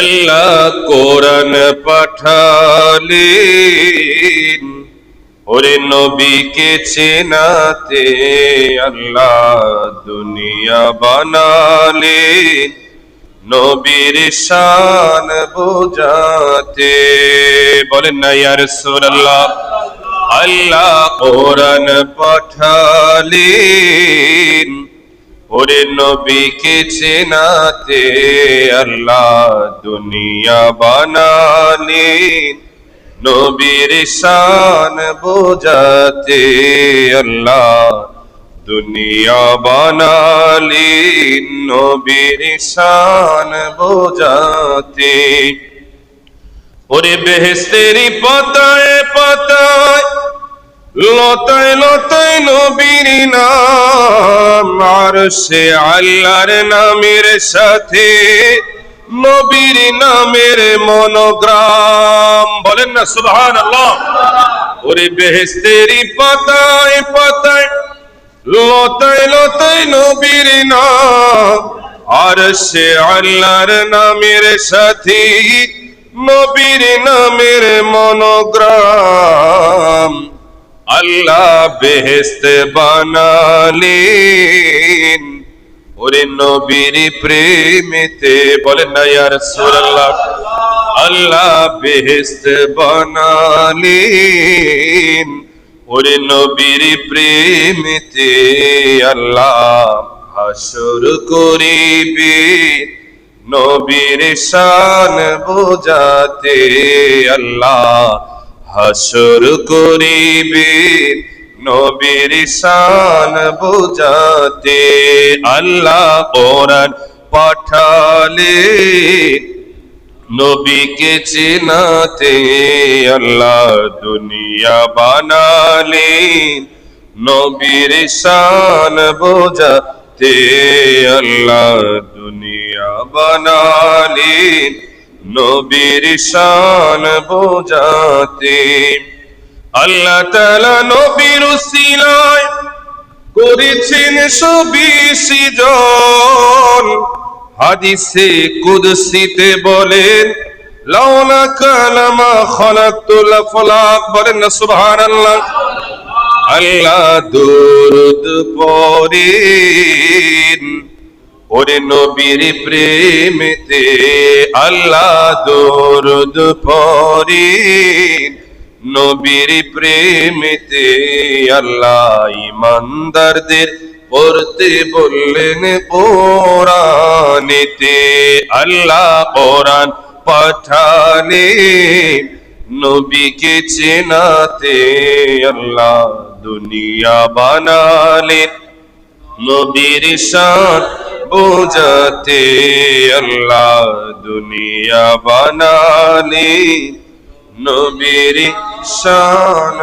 আল্লাহ কোরআন পাঠালেন ওরে নবীকে চেনাতে, আল্লাহ দুনিয়া বানালেন নবীর শান বোঝাতে। বলেন না ইয়া রাসূলুল্লাহ। আল্লাহ কোরআন পাঠালেন ওরে নবীকে চেনাতে, আল্লাহ দুনিয়া বানালেন নবীর শান বোঝাতে, আল্লাহ দুনিয়া বানালেন নবীর শান বোঝাতে। ওরে বেহেশতেরি পাতায় পাতায় লতায় লতায় নবীর নাম, আরশে আল্লাহর নামের সাথে নবীর নামের মনোগ্রাম। বলেন না সুবহানাল্লাহ। ওরে বেহেশতেরি পাতায় পাতায় লতায় লতায় নবীর নাম, আরশে আল্লাহর নামের সাথে নবীর নামের মনোগ্রাম। আল্লাহ বেহেশত বানালেন ওরে নবীর প্রেমেতে। বলেন না ইয়া রাসূলুল্লাহ। আল্লাহ বেহেশত বানালেন ওরে নবীর প্রেমেতে, আল্লাহ হাসর করিবে নবীর শান বোঝাতে, আল্লাহ হাসর করিবে নবীর শান বোঝাতে। আল্লাহ কোরআন পাঠালেন নবীকে চেনাতে, আল্লাহ দুনিয়া বানালেন নবীর শান বোঝাতে, আল্লাহ দুনিয়া বানালেন নবীর শান বোঝাতে। আল্লাহ তাআলা নবীর উসিলায় করেছেন সবই সৃজন, হাদিসে কুদসিতে বলেন লাউলা কালামা খালাকতুল আফলাক। বলেন না সুবহানাল্লাহ। আল্লাহ দুরূদ পড়েন ওরে নবীর প্রেমেতে, আল্লাহ দুরূদ পড়েন নবীর প্রেমেতে, আল্লাহ ইমানদারদের পড়তে বললেন কোরআনেতে। আল্লাহ কোরআন পাঠালেন নবীকে চেনাতে, আল্লাহ দুনিয়া বানালেন নবীর শান বোঝাতে, আল্লাহ দুনিয়া বানালেন নবীর শান